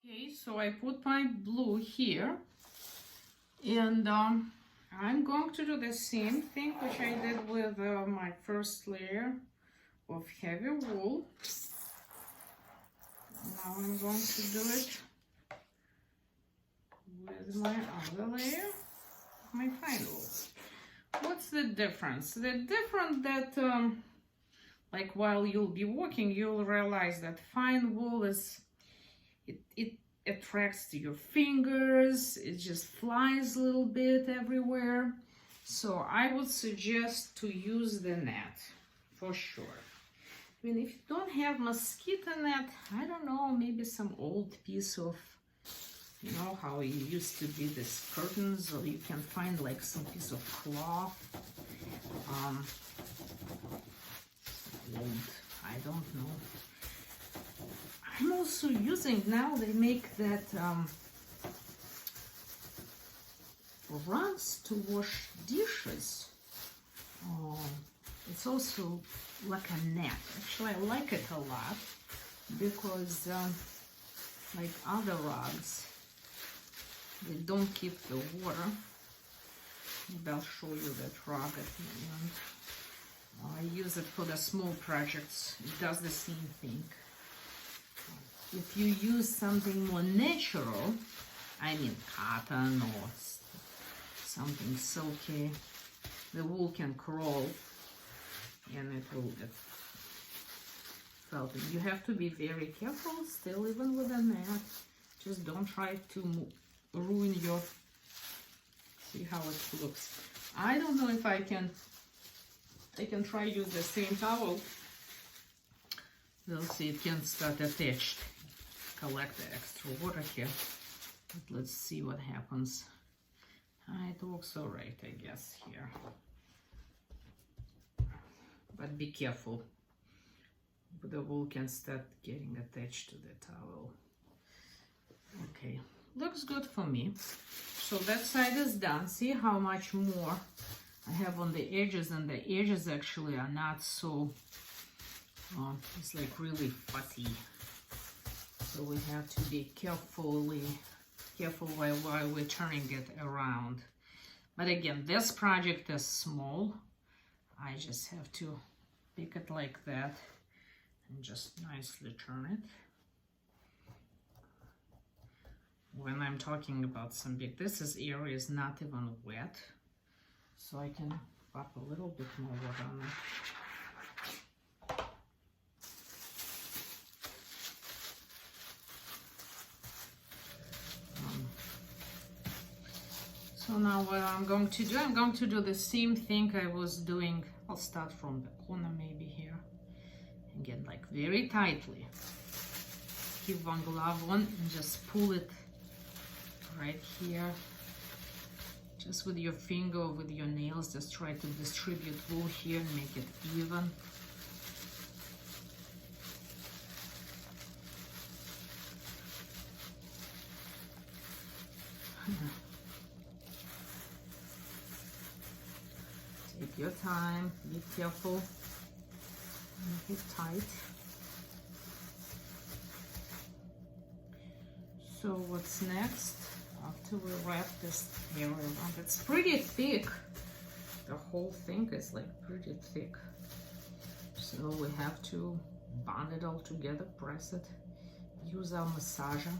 Okay, so I put my blue here, and I'm going to do the same thing which I did with my first layer of heavy wool. Now I'm going to do it with my other layer, my fine wool. What's the difference? The difference that like while you'll be working, you'll realize that fine wool is it attracts to your fingers, it just flies a little bit everywhere. So I would suggest to use the net for sure. I mean, if you don't have mosquito net, I don't know, maybe some old piece of, you know how it used to be this curtains, or you can find like some piece of cloth. Old, I don't know. I'm also using, now they make that rugs to wash dishes. It's also like a net. Actually, I like it a lot because like other rugs, they don't keep the water. Maybe I'll show you that rug at the end. I use it for the small projects. It does the same thing. If you use something more natural, I mean cotton or something silky, the wool can crawl and it will get felted. You have to be very careful still, even with a net. Just don't try to ruin your, see how it looks. I don't know if I can try use the same towel. We'll see, it can start attached. Collect the extra water here, but let's see what happens. It looks all right, I guess, here, but be careful, the wool can start getting attached to the towel. Okay, looks good for me. So that side is done. See how much more I have on the edges, and the edges actually are not so it's like really fuzzy. So we have to be careful while we're turning it around. But again, this project is small. I just have to pick it like that and just nicely turn it. When I'm talking about some big, this area is not even wet, so I can pop a little bit more water on it. So now what I'm going to do the same thing I was doing. I'll start from the corner maybe here. Again, like very tightly. Keep one glove on and just pull it right here. Just with your finger or with your nails, just try to distribute wool here and make it even. Take your time, be careful, make it tight. So what's next? After we wrap this area around, it's pretty thick. The whole thing is like pretty thick. So we have to bond it all together, press it, use our massager.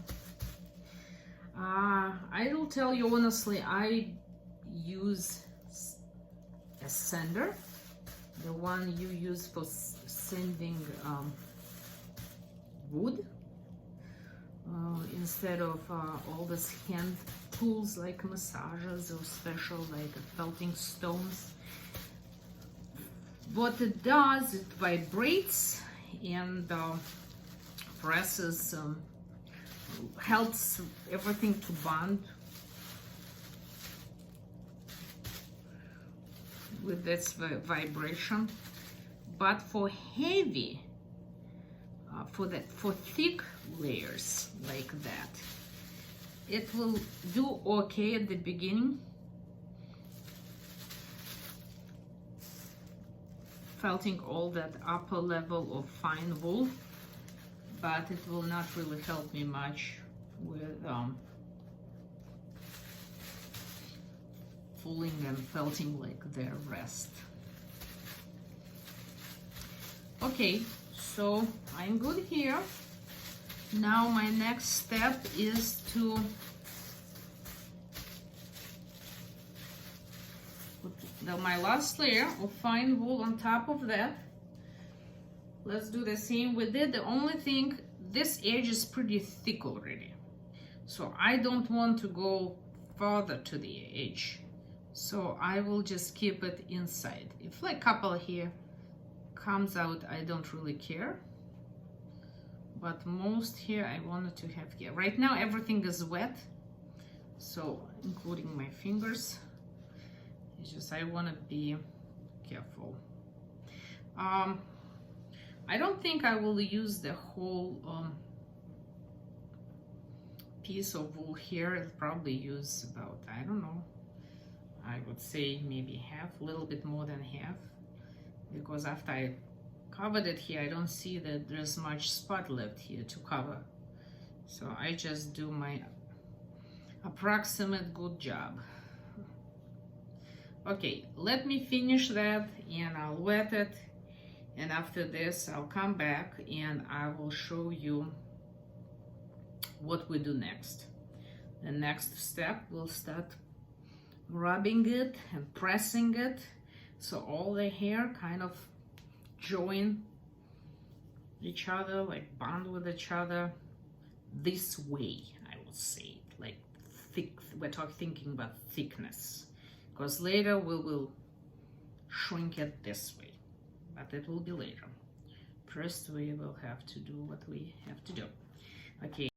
I will tell you honestly, I use a sander, the one you use for sanding wood, instead of all these hand tools like massagers or special like felting stones. What it does, it vibrates and presses, helps everything to bond with this vibration. But for heavy, for thick layers like that, it will do okay at the beginning, felting all that upper level of fine wool, but it will not really help me much with fooling and felting like their rest. Okay, so I'm good here. Now my next step is to put my last layer of fine wool on top of that. Let's do the same with it. The only thing, this edge is pretty thick already, so I don't want to go further to the edge, so I will just keep it inside. If like a couple here comes out, I don't really care, but most here I wanted to have here. Right now everything is wet, so including my fingers. It's just I want to be careful. I don't think I will use the whole piece of wool here. I'll probably use about, I don't know, I would say maybe half, a little bit more than half, because after I covered it here, I don't see that there's much spot left here to cover. So I just do my approximate good job. Okay, let me finish that and I'll wet it. And after this, I'll come back and I will show you what we do next. The next step, we'll start rubbing it and pressing it so all the hair kind of join each other, like bond with each other this way, I would say, like thick. We're thinking about thickness, because later we will shrink it this way, but it will be later. First we will have to do what we have to do. Okay.